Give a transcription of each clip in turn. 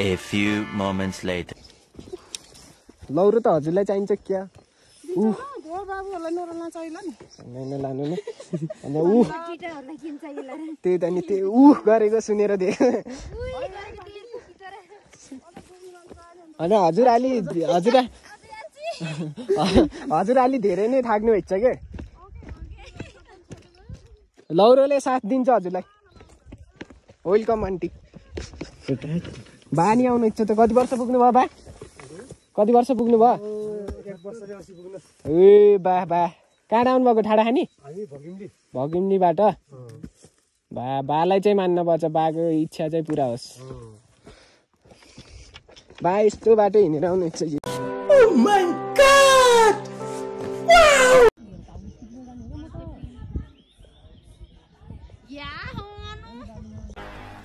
A few moments later. लौरो त हजुरलाई चाहिन्छ क्या लानु नि त्यही त नि त्यो गरेको सुनेर होइन हजुर अलि धेरै नै थाक्नु भएको छ के लौरोले साथ दिन्छ हजुरलाई वेलकम आन्टी बानी आउनु इच्छा त कति वर्ष पुग्नु भयो बा कति वर्ष पुग्नु भयो ए बा कहाँ आउनु भएको ठाडा खानी भगिमलीबाट बालाई चाहिँ मान्न पर्छ बाको इच्छा चाहिँ पुरा होस् बा यस्तो बाटो हिँडेर आउनु इच्छा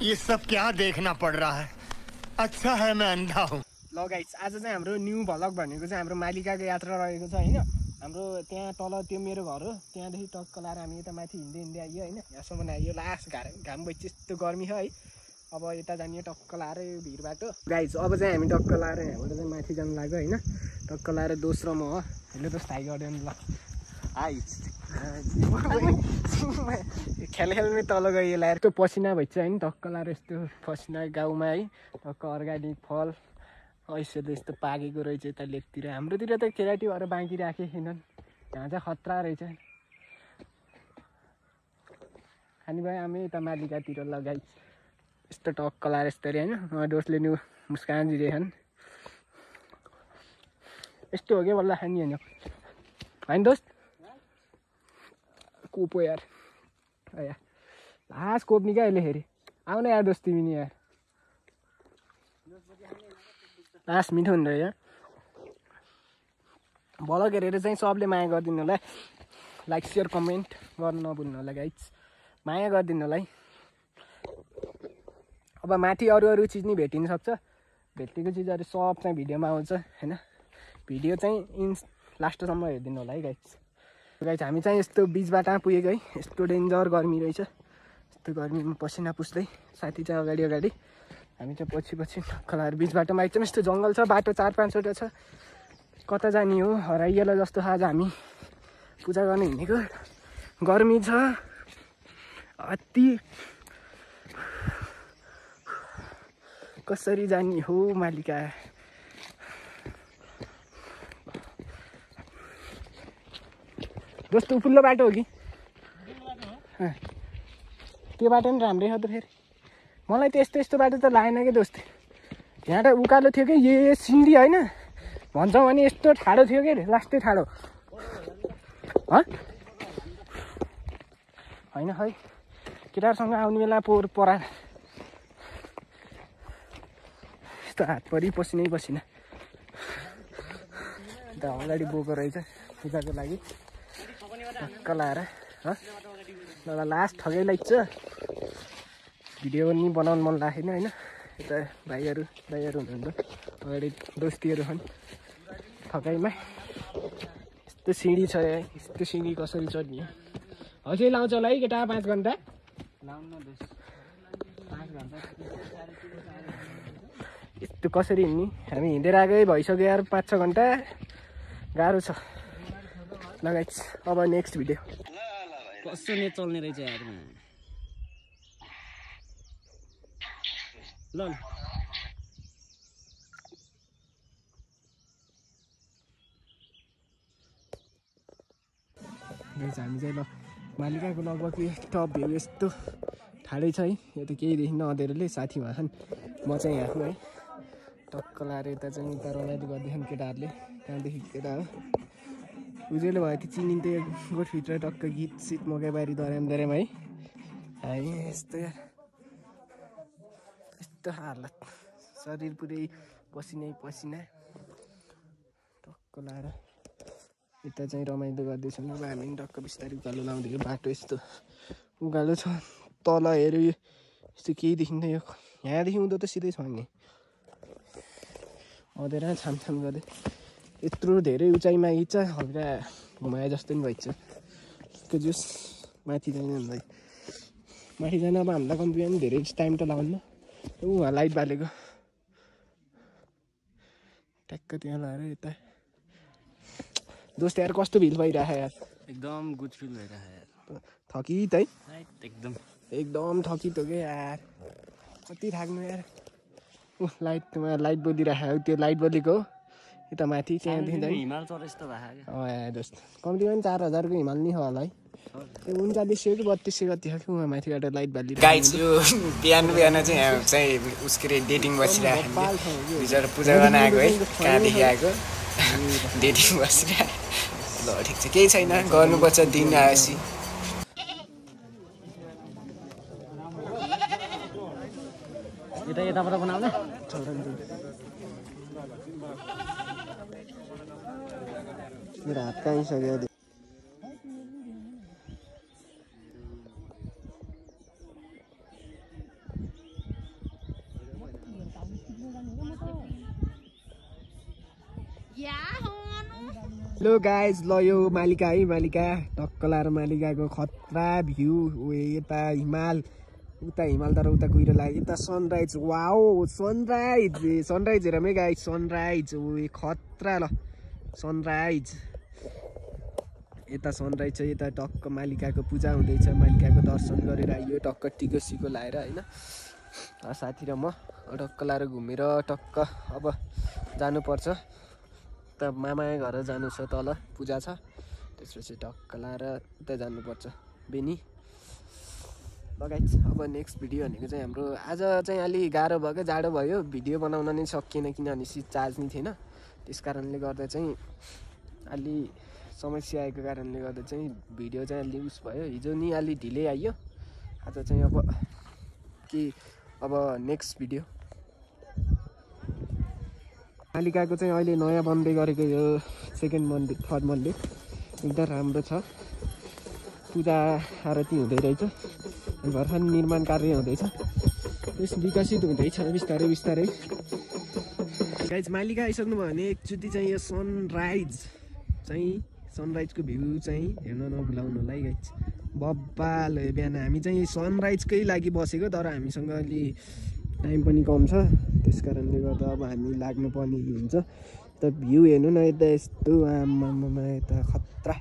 ये सब क्या देखना पड़ रहा है अच्छा है मैं अंधा हूँ ल गाइस आज चाहिँ हाम्रो न्यू भ्लग भनेको चाहिँ हाम्रो मालिकाको यात्रा रहेको छ होइन हाम्रो त्यहाँ तल त्यो मेरो घर हो त्यहाँदेखि टक्क लाएर हामी यता माथि हिँड्दै आइयो होइन यहाँसम्म आइयो लास्ट घाम भइसक्यो यस्तो गर्मी छ है अब यता जाने टक्क लाएर यो भिड बाटो गाइस अब चाहिँ हामी टक्क लाएर यहाँबाट चाहिँ माथि जानु लाग्यो होइन टक्क लाएर दोस्रो म हो हेलो त थाइ गर्दैन ल खेलमै तल गयो लाएर त्यो पसिना भइन्छ होइन टक्क लाएर यस्तो पसिना गाउँमा है टक्क अर्ग्यानिक फल ऐसोले यस्तो पाकेको रहेछ यता लेकतिर हाम्रोतिर त केराटी भएर बाँकी राखेनन् यहाँ चाहिँ खतरा रहेछ खाने भयो हामी यता मालिकातिर लगाइ यस्तो टक्क लाएर यस्तरी होइन दोस्टले नि मुस्कान दिइरहेछन् यस्तो हो क्या बल्ल खाने होइन दोस्त कोपो यार लास्ट कोप्ने क्या अहिले फेरि आउन यार दोस्त तिमी नि यार लास्ट मिठो हुँदो रहेछ भलक हेरेर चाहिँ सबले माया गरिदिनु होला लाइक सेयर कमेन्ट गर्नु नभुल्नु होला गाइज माया गरिदिनु होला है अब माथि अरू चिज नि भेटिन सक्छ भेटेको चिजहरू सब चाहिँ भिडियोमा आउँछ होइन भिडियो चाहिँ लास्टसम्म हेरिदिनु होला है गाइज हामी चाहिँ यस्तो बिचबाट पुगेको है यस्तो डेन्जर गर्मी रहेछ यस्तो गर्मीमा पसिना पुस्दै साथी चाहिँ अगाडि हामी चाहिँ पछि खोलाहरू बिच बाटोमा एकदम यस्तो जङ्गल छ बाटो 4-5वटा छ कता जाने हो हराइएला जस्तो आज हामी पूजा गर्न हिँडेको गर्मी छ अति कसरी जाने हो मालिका दोस्तो उपल्लो बाटो हो कि त्यो बाटो पनि राम्रै हो त फेरि मलाई त यस्तो बाटो त लागेन कि दोस्त यहाँ त उकालो थियो कि ये सिँढी होइन भन्छौँ भने यस्तो ठाडो थियो कि लास्टै ठाडो होइन खै केटाहरूसँग आउने बेला पोहोर परा यस्तो हातभरि पसिना अन्त अगाडि बोको रहेछ पूजाको लागि टक्क लाएर ल लास्ट ठगै लाग्छ भिडियो पनि बनाउनु मन लागेन होइन यता भाइहरू हुनुहुन्छ अगाडि दोस्तीहरू छन् ठगाइमा यस्तो सिँढी छ यस्तो सिँढी कसरी चढ्ने अझै लाउँछ होला है केटा 5 घन्टा यस्तो कसरी हिँड्ने हामी हिँडेर आएकै भइसक्यो यार 5-6 घन्टा गाह्रो छ लगाइछ अब नेक्स्ट भिडियो कसो ने चल्ने रहेछ यारमा ल हामी चाहिँ ल मालिकाको लगभग टप भ्यू यस्तो ठाडै छ है यो त केही देखिन अँधेरोले साथी भएछन् म चाहिँ यहाँ है टक्क लाएर यता चाहिँ उता रमाइलो गर्दैछन् केटाहरूले त्यहाँदेखि केटा हो उज्यालो भयो त्यो चिनिन्थ्यो गोठभित्र टक्क गीत सिट मकैबारी दर्याम है यस्तो यार यस्तो हालत शरीर पुरै पसिना टक्क लाएर यता चाहिँ रमाइलो गर्दैछन् अब हामी टक्क बिस्तारै उकालो लाउँदै बाटो यस्तो उकालो छ तल हेऱ्यो यस्तो केही देखिँदैन यो यहाँदेखि उँधो त सिधै छ नि अँधेर छामछाम गर्दै यत्रो धेरै उचाइमा हिँड्छ हल्का घुमाए जस्तो पनि भइन्छ त्यो जुस माथि जाने भन्दै माथि जान अब हामीलाई कम्ती पनि धेरै टाइम त लाउनु उहाँ लाइट बालेको ट्याक्क त्यहाँ लाएर यता दोस्त यार कस्तो भिल भइरहेको यार एकदम गुड फिल भइरहेको यार थकित है एकदम एकदम थकित हो क्या यार कति थाक्नु यार लाइट बलिरहेको त्यो लाइट बलेको यता माथि त्यहाँदेखि हिमाल चढे जस्तो भएको यार दोस्त कम्तीमा पनि 4000को हिमाल नि होला है 3900 कि 3200 कति हो कि उहाँ माथिबाट लाइट बालिरहेको गाइज यो बिहान चाहिँ यहाँ चाहिँ उसको डेटिङ बसिरहेको हिजो पूजा गर्न आएको है कहाँदेखि आएको डेटिङ बसिरहेको ल ठिक छ केही छैन गर्नुपर्छ दिन आएपछि यताबाट बनाउने मेरो हात काइसक्यो हेलो गाइज ल यो मालिका है मालिका टक्क लाएर मालिकाको खतरा भ्यू यता हिमाल उता हिमाल तर उता कुहिरो लाग्यो यता सनराइज वाओ सनराइज हेर मे गाइज सनराइज खतरा ल सनराइज यता सनराइज छ यता टक्क मालिकाको पूजा हुँदैछ मालिकाको दर्शन गरेर आइयो टक्क टिको सिको लाएर होइन साथी र म टक्क लाएर घुमेर टक्क अब जानुपर्छ त मामा घर जानु छ तल पूजा छ त्यसपछि टक्क लाएर उता जानुपर्छ बेनी लगाइछ अब नेक्स्ट भिडियो भनेको चाहिँ हाम्रो आज चाहिँ अलि गाह्रो भयो क्या जाडो भयो भिडियो बनाउन नै सकिएन किनभने चार्ज नै थिएन त्यस कारणले गर्दा चाहिँ अलि समस्या आएको कारणले गर्दा चाहिँ भिडियो चाहिँ अलि उस भयो हिजो नि अलि ढिलै आइयो आज चाहिँ अब नेक्स्ट भिडियो मालिकाको चाहिँ अहिले नयाँ बन्दै गरेको यो सेकेन्ड मन्दिर थर्ड मन्दिर एकदम राम्रो छ पूजा आरती हुँदै रहेछ भर्खर निर्माण कार्य हुँदैछ त्यस विकसित हुँदैछ बिस्तारै बिस्तारै गाइज मालिका आइसक्नुभयो भने एकचोटि चाहिँ यो सनराइजको भ्यू चाहिँ हेर्न नभुलाउनु होला है गाइज बब्बाल बिहान हामी चाहिँ सनराइजकै लागि बसेको तर हामीसँग अलि टाइम पनि कम छ त्यस कारणले गर्दा अब हामी लाग्नुपर्ने हुन्छ त भ्यू हेर्नु न यता यस्तो आमामा यता खतरा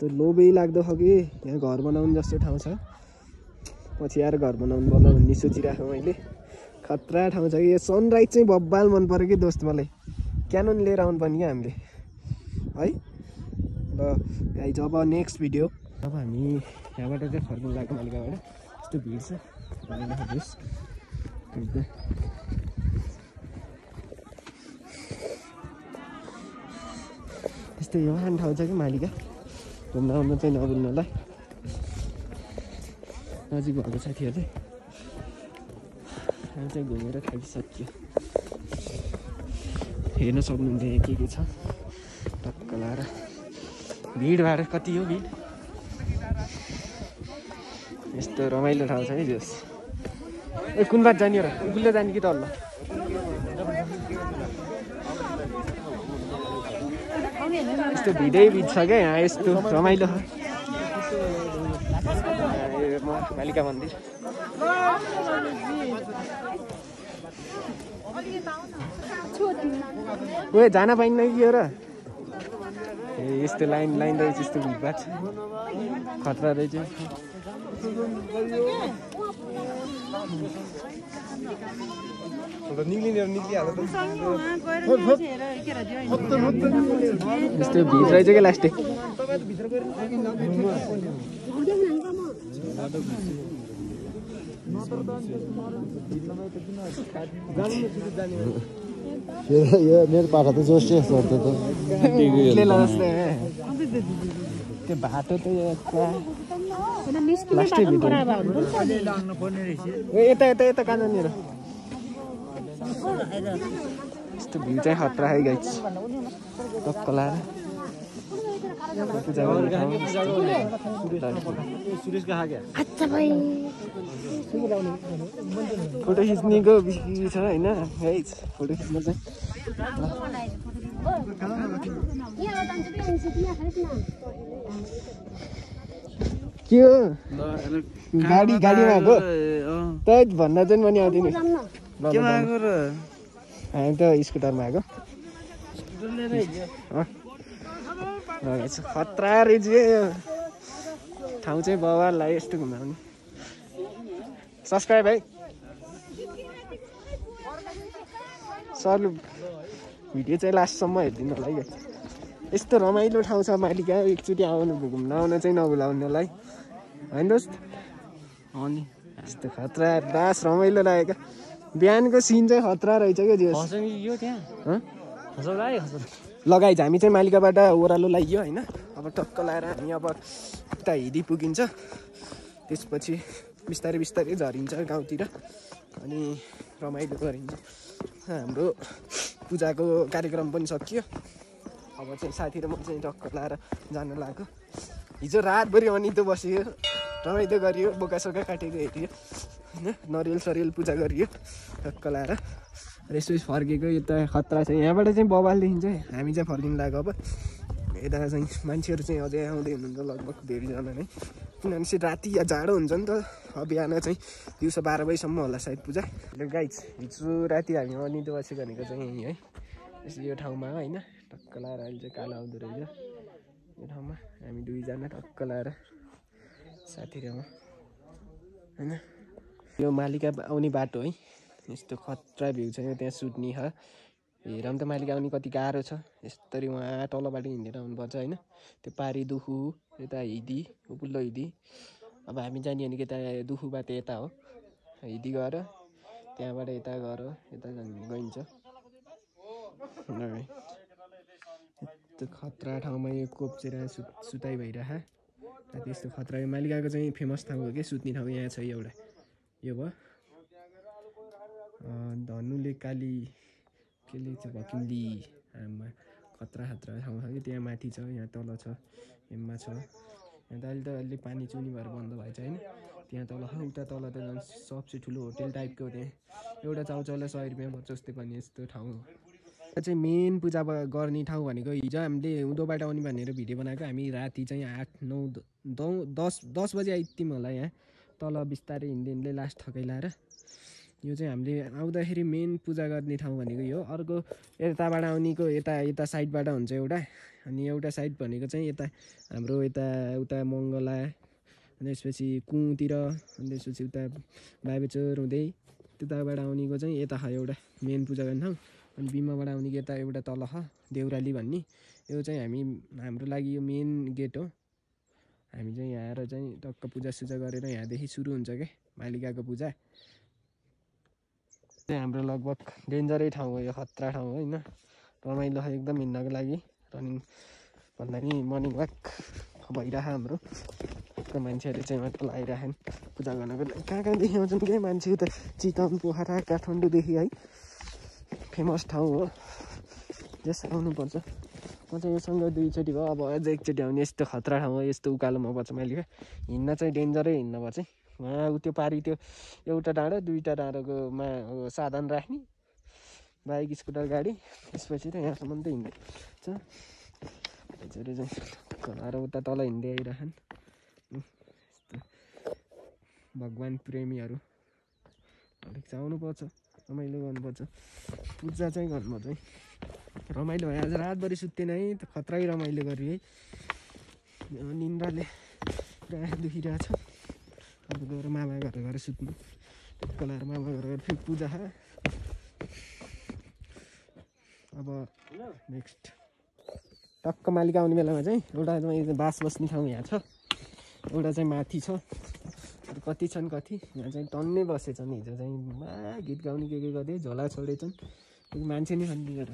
त्यो लोभै लाग्दो छ कि यहाँ घर बनाउनु जस्तो ठाउँ छ पछि आएर घर बनाउनु पर्ला भन्ने सोचिरहेको मैले खतरा ठाउँ छ कि यो सनराइज चाहिँ बब्बाल मन पऱ्यो कि दोस्त मलाई क्यानोन लिएर आउनु पर्ने क्या हामीले है ल गाइज अब नेक्स्ट भिडियो अब हामी यहाँबाट चाहिँ फर्किनु लाग्यो मालिकाबाट यस्तो भिड छ यस्तो यहाँ ठाउँ छ कि मालिका घुम्न आउनु चाहिँ नभुल्नु होला नजिक भएको साथीहरूले हामी चाहिँ घुमेर थाकिसक्यो हेर्न सक्नुहुन्छ यहाँ के छ टक्क लाएर भिडभाड कति हो भिड यस्तो रमाइलो ठाउँ छ है जोस् ए कुन बात जाने र गुल्लो जाने कि तल्लो यस्तो भिडै भिड छ क्या यहाँ यस्तो रमाइलो छ मालिका मन्दिर ओ जान पाइन्न कि हो र ए यस्तो लाइन रहेछ यस्तो भिडभाड छ खतरा रहेछ यस्तो भिड रहेछ क्या लास्टै यो मेरो पाठा त जोसे सर्छ त त्यो बाटो त यता यता यता कहाँ जाने र यस्तो भिउ चाहिँ खतरा है गाइस टक्क लाएर फोटो खिच्नेको छ होइन गाइस फोटो खिच्न चाहिँ के हो गाडीमा आएको त भन्न चाहिँ पनि आउँदैन हामी त स्कुटरमा आएको खतरा रहेछ ठाउँ चाहिँ बाबालाई यस्तो घुमाउने सब्सक्राइब है सरले भिडियो चाहिँ लास्टसम्म हेरिदिनु होला है यस्तो रमाइलो ठाउँ छ मालिका एकचोटि घुम्न आउन चाहिँ नभुलाउनुलाई होइन दोस्त अनि यस्तो खतरा दास रमाइलो लागेको बिहानको सिन चाहिँ खतरा रहेछ क्या दियोस् यो त्यहाँ लगाइज हामी चाहिँ मालिकाबाट ओह्रालो लाग्यो होइन अब टक्क लाएर हामी अब उता हिँडी पुगिन्छ त्यसपछि बिस्तारै बिस्तारै झरिन्छ गाउँतिर अनि रमाइलो गरिन्छ हाम्रो पूजाको कार्यक्रम पनि सकियो अब चाहिँ साथी र म चाहिँ टक्क लाएर जान लाग्यो हिजो रातभरि अनितो बसियो रमाइलो गरियो बोकासोका काटेको हेरियो होइन नरियल सरियल पूजा गरियो टक्क लाएर यसो फर्केको यता खतरा छ यहाँबाट चाहिँ बबाल देखिन्छ हामी चाहिँ फर्किनु लाग्यो अब यता चाहिँ मान्छेहरू चाहिँ अझै आउँदै हुनुहुन्छ लगभग धेरैजना नै किनभने चाहिँ राति या जाडो हुन्छ नि त अब बिहान चाहिँ दिउँसो 12 बजीसम्म होला सायद पूजा गाइज हिजो राति हामी अनितो बसेको भनेको चाहिँ यहीँ है यो ठाउँमा होइन टक्क लाएर अहिले चाहिँ कालो आउँदो रहेछ यो ठाउँमा हामी दुईजना टक्क लाएर साथी र म होइन यो मालिका आउने बाटो है यस्तो खतरा भ्यू छ त्यहाँ सुत्ने ह हेरौँ त मालिका आउने कति गाह्रो छ यस्तरी उहाँ तलबाट हिँडेर आउनुपर्छ होइन त्यो पारी दुखु यता हिदी उपल्लो हिदी अब हामी जाने भनेको यता दुखुबाट यता हो हिदी गएर त्यहाँबाट यता गएर यता गइन्छ यस्तो खतरा ठाउँमा यो कोप्चेर सुताइ भइरह त्यस्तो खतरा यो मालिकाको चाहिँ फेमस ठाउँ हो कि सुत्ने ठाउँ यहाँ छ एउटा यो भयो धनुले काली केले चाहिँ भकिन्दी आमा खतरा खतरा ठाउँ छ कि त्यहाँ माथि छ यहाँ तल छ हेममा छ यहाँ त अहिले त अलि पानी चुनी भएर बन्द भएछ होइन त्यहाँ तल उता तल त झन् सबसे ठुलो होटेल टाइपको त्यहाँ एउटा चाउचाउलाई 100 रुपियाँ पर्छ जस्तै पनि यस्तो ठाउँ हो चाहिँ मेन पूजा गर्ने ठाउँ भनेको हिजो हामीले उँधोबाट आउने भनेर भिडियो बनाएको हामी राति चाहिँ 8, 9, 10 बजी आइत्यौँ होला यहाँ तल बिस्तारै हिँड्दै लास्ट थकाइलाएर यो चाहिँ हामीले आउँदाखेरि मेन पूजा गर्ने ठाउँ भनेको यो अर्को यताबाट आउनेको यता साइडबाट हुन्छ एउटा अनि एउटा साइड भनेको चाहिँ यता हाम्रो यता उता मङ्गला अनि त्यसपछि कुतिर अनि त्यसपछि उता बाबेचोर हुँदै त्यताबाट आउनेको चाहिँ यता छ एउटा मेन पूजा गर्ने ठाउँ अनि बिमाबाट आउनेको यता एउटा तल छ देउराली भन्ने यो चाहिँ हाम्रो लागि यो मेन गेट हो हामी चाहिँ यहाँ आएर चाहिँ टक्क पूजासुजा गरेर यहाँदेखि सुरु हुन्छ क्या मालिकाको पूजा हाम्रो लगभग डेन्जरै ठाउँ हो यो खतरा ठाउँ हो होइन रमाइलो एकदम हिँड्नको लागि रनिङ भन्दा नि मर्निङ वाक भइरह हाम्रो मान्छेहरू चाहिँ मात्र लगाइरहेन् पूजा गर्नको लागि कहाँदेखि आउँछन् क्या मान्छे उता चितवन पोखरा काठमाडौँदेखि है फेमस ठाउँ हो जस आउनुपर्छ म चाहिँ योसँग 2 चोटि भयो अब अझ एकचोटि आउने यस्तो खतरा ठाउँ हो यस्तो उकालोमा पर्छ मैले हिँड्न चाहिँ डेन्जरै हिँड्न पर्छ उहाँ त्यो पारी त्यो एउटा डाँडो 2टा डाँडोकोमा साधन राख्ने बाइक स्कुटर गाडी त्यसपछि त यहाँसम्म त हिँड्छ हजुर चाहिँ उता तल हिँड्दै आइरहन् भगवान् प्रेमीहरू अलिक चाहिँ आउनुपर्छ रमाइलो गर्नुपर्छ पूजा चाहिँ गर्नुपर्छ है रमाइलो भयो आज रातभरि सुत्तेन है खतरै रमाइलो गरी है निन्द्राले पुरा दुखिरहेछ अब गएर मामा घर गएर सुत्नु कलाएर मामा घर गएर फेरि पूजा अब नेक्स्ट टक्क मालिका आउने बेलामा चाहिँ एउटा चाहिँ बास बस्ने ठाउँ यहाँ छ एउटा चाहिँ माथि छ कति छन् कति यहाँ चाहिँ टन्नै बसेछन् हिजो चाहिँ गीत गाउने के गर्दै झोला छोडेछन् मान्छे नि खन्दिएर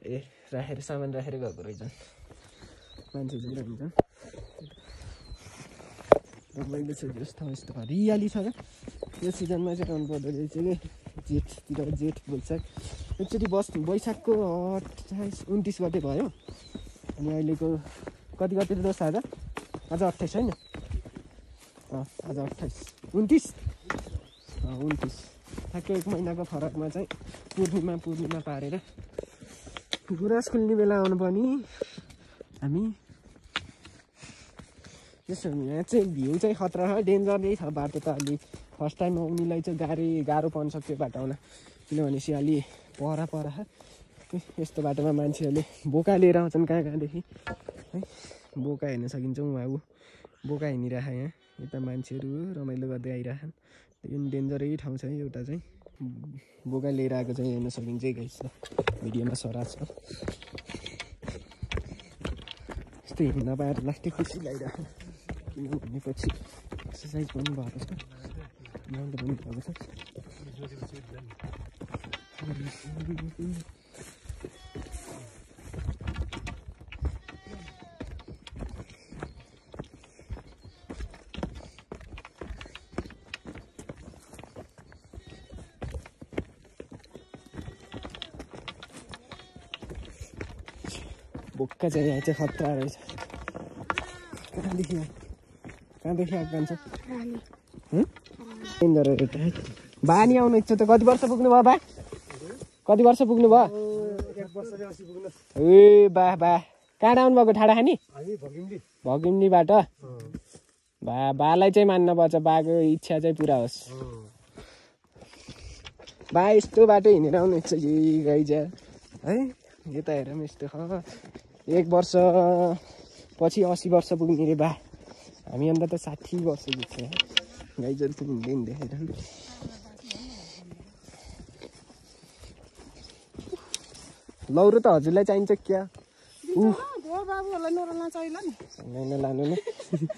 ए राखेर सामान राखेर गएको रहेछन् मान्छे चाहिँ रहन्छन् रमाइलो छ जस्तो यस्तो हरियाली छ क्या यो सिजनमा चाहिँ आउनुपर्दो रहेछ कि जेठ वैशाख एकचोटि वैशाखको 28 गते भयो अनि अहिलेको कति गते दोष आज 28 होइन आज 28 29 ठ्याक्कै 1 महिनाको फरकमा चाहिँ पूर्णिमा पारेर गुराँस खुल्ने बेला आउनुपर्ने हामी यसो यहाँ चाहिँ भ्यू चाहिँ खतरा छ डेन्जरै छ बाटो त अलि फर्स्ट टाइम आउनेलाई चाहिँ गाह्रो पर्न सक्छ बाटो आउन किनभने चाहिँ अलि पर यस्तो बाटोमा मान्छेहरूले बोका लिएर आउँछन् कहाँ कहाँदेखि है। बोका हेर्न सकिन्छ उहाँ बोका हिँडिरहेको यहाँ यता मान्छेहरू रमाइलो गर्दै आइरहेछन्। यो डेन्जरै ठाउँ छ एउटा चाहिँ बोका लिएर आएको चाहिँ हेर्न सकिन्छ गाइस। भिडियोमा सरा छ यस्तो हिँड्न पाएर लास्टै खुसी लागिरहेको किनभने पछि एक्सर्साइज पनि भएको छ रमाइलो पनि भएको छ। बोक्का चाहिँ यहाँ चाहिँ खतरा रहेछ। कहाँदेखि आएको जान्छ बानी आउनु इच्छा त कति वर्ष पुग्नु भयो बा? कति वर्ष पुग्नु भयो? 1 वर्षले अस्ति पुग्नु। ए बा कहाँ आउनु भएको? ठाडा खानी भगिमनीबाट बालाई चाहिँ मान्न पर्छ। बाको इच्छा चाहिँ पुरा होस्। बा यस्तो बाटो हिँडेर आउनु इच्छा गाइज है। यता हेरौँ यस्तो 1 वर्ष पछि 80 वर्ष पुग्ने रे बा। हामी अन्त त 60 वर्ष पुग्छ गाइजहरू पनि हिँड्दै देखेर लौरो त हजुरलाई चाहिन्छ क्या? लानु नि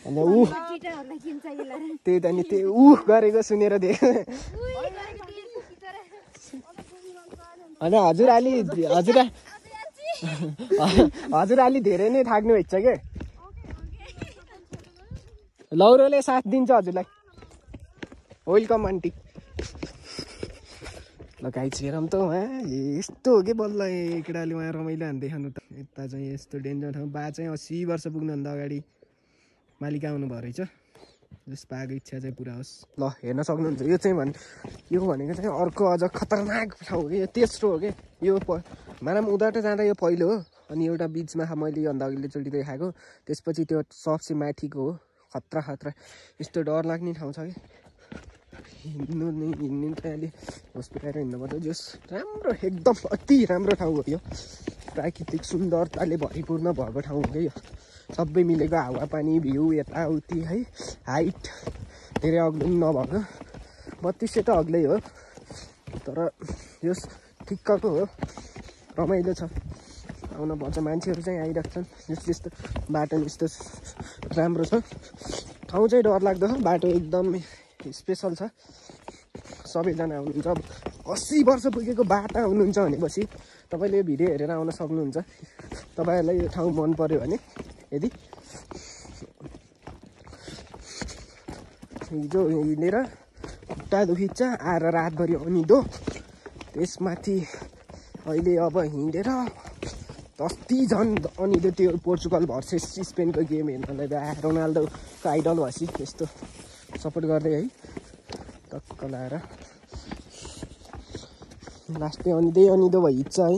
अन्त त्यही त नि त्यो गरेको सुनेर देख। अन्त हजुर अलि धेरै नै थाक्नु भएछ के? लौरोले साथ दिन्छ हजुरलाई। Welcome aunty. ल गाइस हेरौँ त उहाँ यस्तो हो कि बल्ल केटाले उहाँ रमाइलो हान्दै खानु त। यता चाहिँ यस्तो डेन्जर ठाउँ। बा चाहिँ 80 वर्ष पुग्नुभन्दा अगाडि मालिक आउनुभयो रहेछ। जस बाको इच्छा चाहिँ पुरा होस्। ल हेर्न सक्नुहुन्छ यो भनेको चाहिँ अर्को अझ खतरनाक ठाउँ हो कि। यो तेस्रो हो कि यो मानम उदाट जाँदा यो पहिलो हो। अनि एउटा बिचमा मैले भन्दा अघिल्लोचोटि देखाएको त्यसपछि त्यो सबसे माथिको हो। खतरा यस्तो डर लाग्ने ठाउँ छ कि हिँड्नु त अहिले हस्पिटल हिँड्नुपर्छ। जस राम्रो एकदम अति राम्रो ठाउँ हो यो। प्राकृतिक सुन्दरताले भरिपूर्ण भएको ठाउँ हो कि यो। सबै मिलेको हावापानी भ्यू यताउति है। हाइट धेरै अग्लो पनि नभएको 3200 त अग्लै हो तर यस ठिक्कको हो। रमाइलो छ आउनुपर्छ। मान्छेहरू चाहिँ आइरहेको छन्। यस्तो बाटो यस्तो राम्रो छ। ठाउँ चाहिँ डरलाग्दो छ। बाटो एकदम स्पेसल छ। सबैजना आउनुहुन्छ। 80 वर्ष पुगेको बाटा आउनुहुन्छ भनेपछि तपाईँले यो भिडियो हेरेर आउन सक्नुहुन्छ। तपाईँहरूलाई यो ठाउँ मन पर्यो भने यदि हिजो हिँडेर खुट्टा दुखिन्छ आएर रातभरि अनिदो त्यसमाथि अहिले अब हिँडेर अस्ति झन् अनिदो त्यो पोर्चुगल भर्सेस स्पेनको गेम हेर्नलाई रोनाल्डोको आइडल भएपछि यस्तो सपोर्ट गर्दै है टक्क लाएर लास्टै अनिदो भइन्छ है।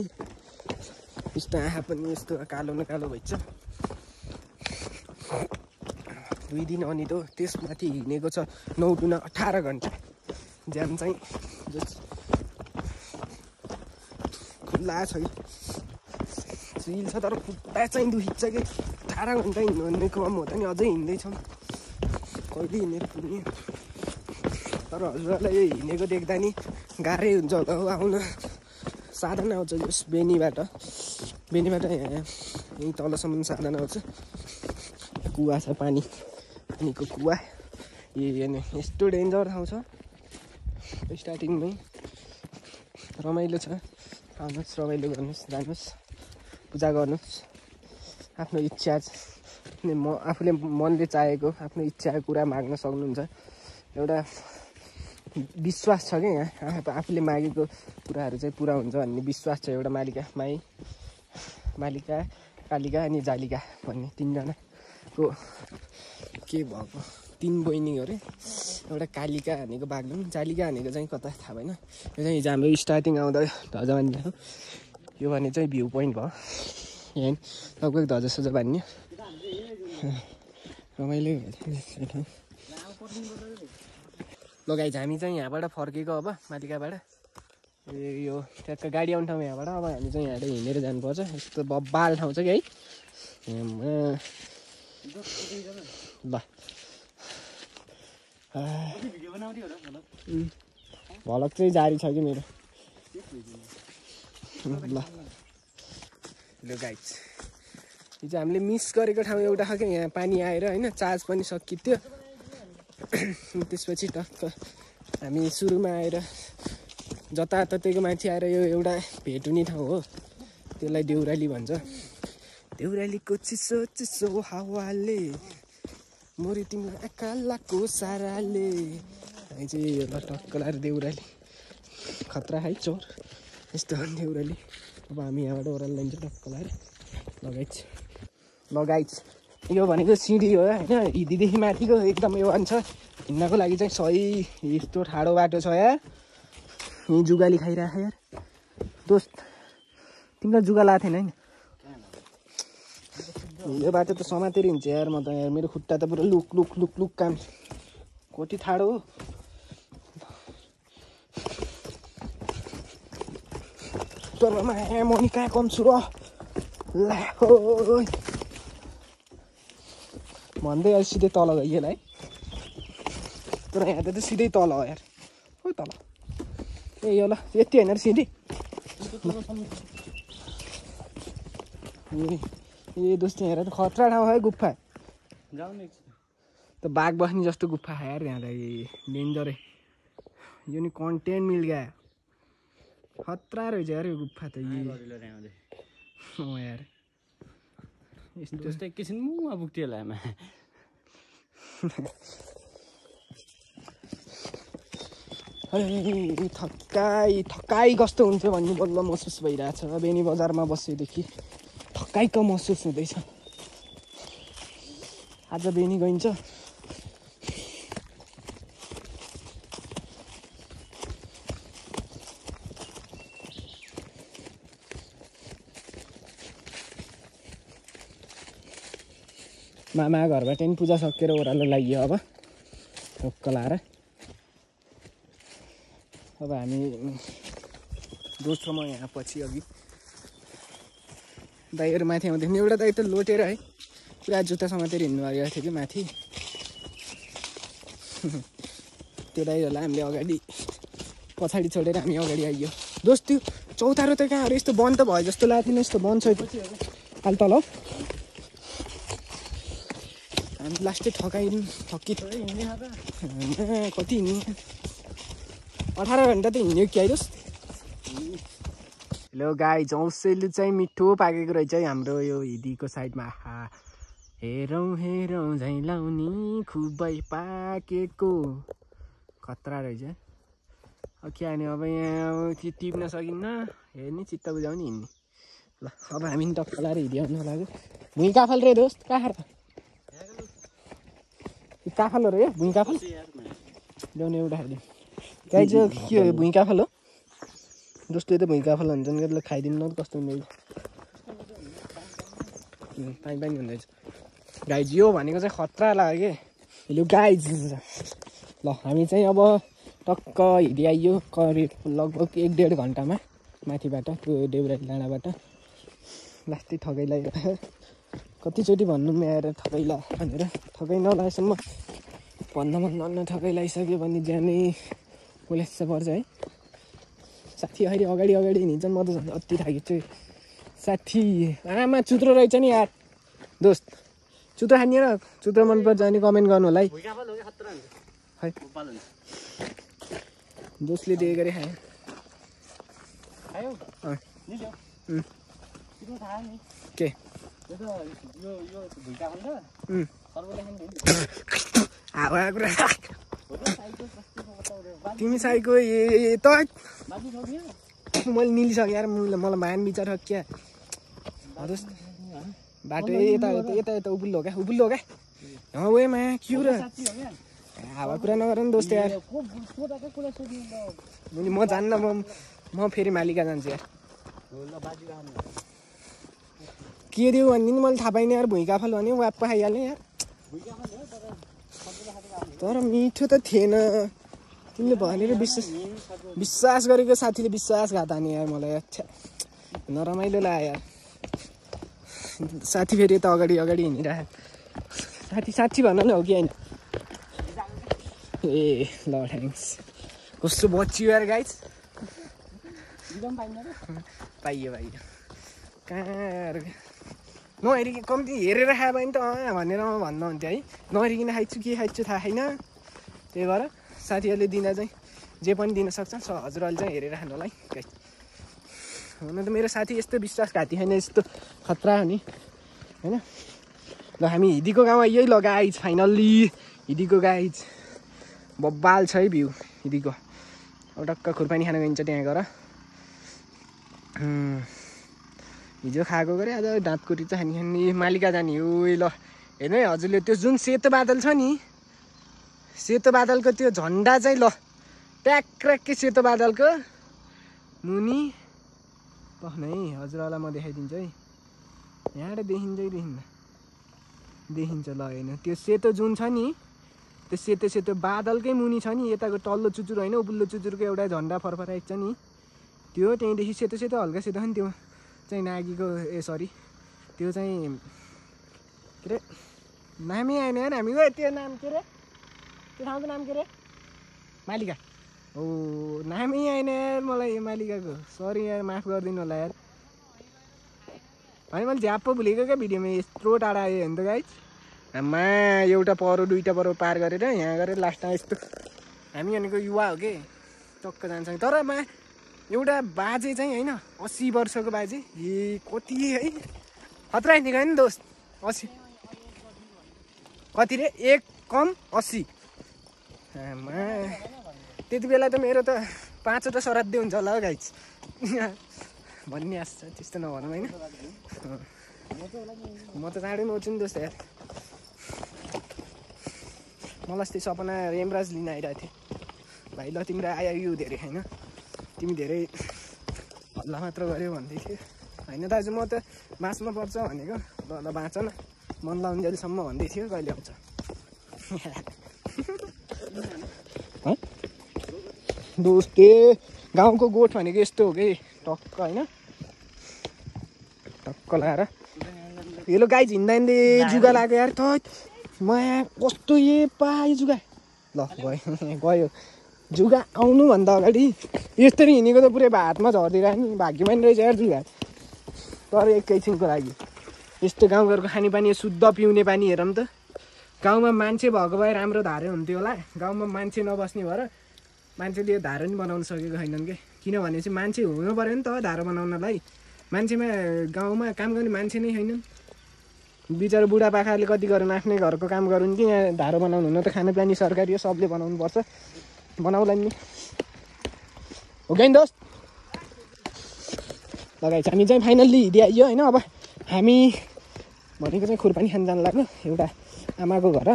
यस्तो आँखा पनि यस्तो कालो न कालो भइन्छ। 2 दिन अनिदो त्यसमाथि हिँडेको छ 9 टु 18 घन्टा। ज्याम चाहिँ खुल्ला छ कि चिल छ तर खुट्टा चाहिँ दुखिन्छ कि 18 घन्टा हिँड्ने क्रम हो त नि। अझै हिँड्दैछौँ कहिले हिँडेर पुग्ने। तर हजुरहरूलाई यो हिँडेको देख्दा नि गाह्रै हुन्छ होला हौ आउन। साधन आउँछ जस बेनीबाट यहीँ तलसम्म साधन आउँछ। कुवा छ पानीको कुवा। यस्तो डेन्जर ठाउँ छ। स्टार्टिङमै रमाइलो छ। आउनुहोस् रमाइलो गर्नुहोस् जानुहोस् पूजा गर्नुहोस्। आफ्नो इच्छा आफूले मनले चाहेको आफ्नो इच्छाको कुरा माग्न सक्नुहुन्छ। एउटा विश्वास छ क्या यहाँ आफूले मागेको कुराहरू चाहिँ पुरा हुन्छ भन्ने विश्वास छ। एउटा मालिका कालिका अनि जालिका भन्ने 3 जनाको के भएको 3 बहिनी अरे। एउटा कालिका भनेको बाग्लुङ जालिका भनेको चाहिँ कता थाहा भएन। यो चाहिँ हिजो हाम्रो स्टार्टिङ आउँदा ध्वजा बान्ने यो भने चाहिँ भ्यू पोइन्ट भयो। यहाँ लगभग ध्वजा बान्ने रमाइलो ठाउँ। ल गाइज हामी चाहिँ यहाँबाट फर्केको अब मालिकाबाट यो ठ्याक्क गाडी आउने ठाउँ यहाँबाट अब हामी चाहिँ यहाँबाट हिँडेर जानुपर्छ यस्तो बब्बाल ठाउँ छ कि है ल भलक चाहिँ जारी छ कि मेरो ल गाइस यो चाहिँ हामीले मिस गरेको ठाउँ एउटा छ क्या यहाँ पानी आएर होइन चार्ज पनि सकियो त्यसपछि टक्क हामी सुरुमा आएर जताततैको माथि आएर यो एउटा भेट हुने ठाउँ हो त्यसलाई देउराली भन्छ देउरालीको चिसो चिसो हावाले मोरी तिम्रो आकालाको साराले हामी चाहिँ यो टक्क लाएर देउराली खतरा है चोर यस्तो हो देउराली अब हामी यहाँबाट ओह्रालो लाइन्छ टक्क लाएर लगाइछ यो भनेको सिँढी हो होइन हिँडीदेखि माथिको एकदम यो छ हिँड्नको लागि चाहिँ सही यस्तो ठाडो बाटो छ यार यहीँ जुगाली खाइरहेको यार दोस्त तिमीलाई जुगा लाएको थिएन होइन यो बाटो त समातेर हिँड्छ यार म त यार मेरो खुट्टा त पुरा लुक लुक लुक लुक काम कति ठाडो हो तर मनी कहाँ कम छु र ला भन्दै अहिले सिधै तल गइयो है तर यहाँ त सिधै तल हो यार हो तल ए यो ल यति होइन र सिधी ए दोस्त यहाँ त खतरा ठाउँ है गुफा त बाघ बस्ने जस्तो गुफा है यार यहाँ त डेन्जरै यो नि कन्टेन्ट मिल गया खतरा रहेछ यार यो गुफा त यार जस्तै एकैछिन मुवा पुग्थ्यो होला आमा थकाइ कस्तो हुन्थ्यो भन्ने बल्ल महसुस भइरहेछ बेनी बजारमा बसेदेखि थकाइको महसुस हुँदैछ आज बेनी गइन्छ मामा घरबाट नि पूजा सकेर ओह्रालो लाग्यो अब ढोक्क लाएर अब हामी दोस्रो म यहाँ पछि अघि दाइहरू माथि आउँदैन एउटा दाइ त लोटेर है पुरा जुत्ता समातेर हिँड्नु भएको थियो कि माथि त्यो दाइहरूलाई हामीले अगाडि पछाडि छोडेर हामी अगाडि आइयो दोस्त त्यो चौतारो त कहाँ अरे यस्तो बन्द त भयो जस्तो लागेको थिएन यस्तो बन्द छ अलि तल हामी लास्टै थकी कति हिँड्ने 18 घन्टा त हिँड्यो कि आइरोस् हेलो गाई औसेलु चाहिँ मिठो पाकेको रहेछ है हाम्रो यो हिदीको साइडमा हेरौँ हेरौँ झैँ लाउनी खुबै पाकेको खतरा रहेछ अब के हाने अब यहाँ अब टिप्न सकिन्न हेर्ने चित्त बुझाउने हिँड्ने ल अब हामी पनि टक्क लाएर हिँडिआउनु लाग्यो भुइँ काफल रे दोस्त कहाँ काफल हो रे भुइँ काफल ल्याउने एउटा खाइदिउँ गाई चाहिँ के हो भुइँ काफल हो दोस्तले त भुइँ काफल भन्छन् कि खाइदिनु न कस्तो हुँदैछ पानी पानी हुँदैछ गाइज यो भनेको चाहिँ खतरा लाग्यो कि हेलो गाइज ल हामी चाहिँ अब टक्क हिँडी आइयो करिब लगभग 1-1.5 घन्टामा माथिबाट त्यो देउराली डाँडाबाट लास्टै थकै लाग्यो कतिचोटि भन्नु आएर थकै ला भनेर थकै नलागेसम्म भन्दा थकै लगाइसक्यो भने ज्यानै पुलिस पर्छ है साथी अहिले अगाडि हिँड्छन् म त झन् अति थाकेको छु साथी आमा चुत्रो रहेछ नि यार दोस्त चुत्रो खाने र चुत्रो मनपर्छ भने कमेन्ट गर्नु होला है दोस्तले दिए गरे खायो के तिमी साइको ए त मैले निलिसकेँ यार मलाई माया विचार क्या बाटो यता उबुल्लो हो क्या वे माया के र हावा कुरा नगर नि दोस्त यार म जान्न म फेरि मालिका जान्छु यार के दियो भने नि मैले थाहा पाइनँ यार भुइँ काफल भने वाप खाइहाल्ने यार तर मिठो त थिएन तिमीले भनेर विश्वास गरेको साथीले विश्वासघात हाने यार मलाई नरमाइलो लाग्यो यार साथी फेरि यता अगाडि हिँडिरहेको साथी साँच्ची भन न हो कि होइन ए ल थ्याङ्क्स कस्तो बच्चियो यार गाइज पाइयो कहाँ नहेरिकन कम्ती हेरेर खायो भने त भनेर म भन्नु हुन्थ्यो है नहेरिकन खाइछु के खाइछु थाहा छैन त्यही भएर साथीहरूले दिन चाहिँ जे पनि दिन सक्छ हजुरहरूले चाहिँ हेरेर खानु होला है गाइज हुन त मेरो साथी यस्तो विश्वासघाती छैन यस्तो खतरा हो नि होइन ल हामी हिदीको गाउँमा यही लगाइज फाइनल्ली हिदीको गाइज बब्बाल छ है भ्यू हिदीको अब टक्क खुर्पानी खान गइन्छ त्यहाँ गएर हिजो खाएको गरे आज दाँतकुटी चाहिँ खाने मालिका जाने हो ल हेर्नु है हजुरले त्यो जुन सेतो बादल छ नि सेतो बादलको त्यो झन्डा चाहिँ ल ट्याक्राक्कै सेतो बादलको मुनि पख्न है हजुरहरूलाई म देखाइदिन्छु है यहाँबाट देखिन्छ ल होइन त्यो सेतो जुन छ नि त्यो सेतो बादलकै मुनि छ नि यताको तल्लो चुचुर होइन उपल्लो चुचुरको एउटा झन्डा फरफराएको छ नि त्यो त्यहीँदेखि सेतो हल्का सेतो छ नि त्यो चाहिँ नागीको सरी त्यो चाहिँ के अरे नामै आएन यार हामी त्यो नाम के अरे त्यो ठाउँको नाम के अरे मालिका हो नामै आएन यार मलाई यो मालिकाको सरी यार माफ गरिदिनु होला यार होइन मैले झ्याप्प भुलेको क्या भिडियोमा यत्रो टाढा आयो भने त गाइज आमा एउटा परो दुईवटा परो पार गरेर यहाँ गरेर लास्टमा यस्तो हामी भनेको युवा हो कि टक्क जान्छौँ तर एउटा बाजे चाहिँ होइन 80 वर्षको बाजे ए कति है खतरा दिएको नि दोस्त 80 कति रे 1 कम 80 आमा त्यति बेला त मेरो त 5वटा श्राद्धै हुन्छ होला गाइज भन्ने आश छ त्यस्तो नभनौँ होइन म त चाँडै मर्छु नि दोस्त यार मलाई अस्ति सपना रेमराज लिन आइरहेको थिएँ भाइ ल तिम्रो आयो धेरै होइन तिमी धेरै हल्ला मात्र गऱ्यो भन्दै थियो होइन दाजु म त बाँच्नु पर्छ भनेको ल बाँच न मन लाउन्जेलसम्म भन्दै थियो कहिले आउँछ दोस्ते गाउँको गोठ भनेको यस्तो हो कि टक्क होइन टक्क लगाएर हेलो गाइज हिँड्दा जुगा लाग्यो यार त म कस्तो पायो जुगा ल गयो जुगा आउनुभन्दा अगाडि यस्तरी हिँडेको त पुरै हातमा झरिदिएर नि भाग्यमा नि रहेछ यार जुगा तर एकैछिनको लागि यस्तो गाउँघरको खानेपानी शुद्ध पिउने पानी हेरौँ त गाउँमा मान्छे भएको भए राम्रो धारे हुन्थ्यो होला गाउँमा मान्छे नबस्ने भएर मान्छेले यो धारो नि बनाउन सकेको छैनन् कि किनभने चाहिँ मान्छे हुनु पऱ्यो नि त धारो बनाउनलाई मान्छेमा गाउँमा काम गर्ने मान्छे नै छैनन् बिचरा बुढापाकाले कति गरौँ आफ्नै घरको काम गरून् कि यहाँ धारो बनाउनु हुन त खानेपानी सरकारी हो सबले बनाउनु पर्छ बनाउला नि हो कि दोस्त लगाइछ हामी चाहिँ फाइनल्ली हिँडिआइयो होइन अब हामी भनेको चाहिँ खुर्पानी खान जानु लाग्यो एउटा आमाको घर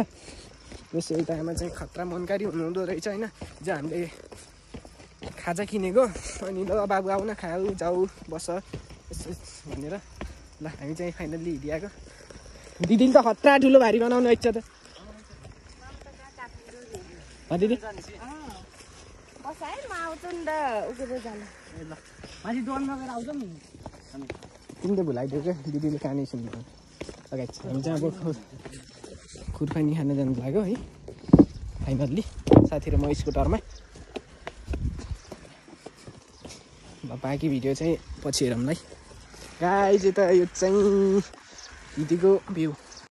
यस एउटा आमा चाहिँ खतरा मनकारी हुनुहुँदो रहेछ होइन जो हामीले खाजा किनेको अनि ल बाबु आउन खाऊ जाऊ बस यसो भनेर ल हामी चाहिँ फाइनल्ली हिँडिआएको दिदीले त खतरा ठुलो भारी बनाउनु इच्छा त दिदी तिमी त भुलाइदियो क्या दिदीले कहानी सुन्नु लगाइछ हामी चाहिँ अब खुर्पानी खान जानु लाग्यो है फाइनल्ली साथी र म स्कुटरमा बाँकी भिडियो चाहिँ पछि हेरौँ है गाइज त यो चाहिँ हिदीको भ्यू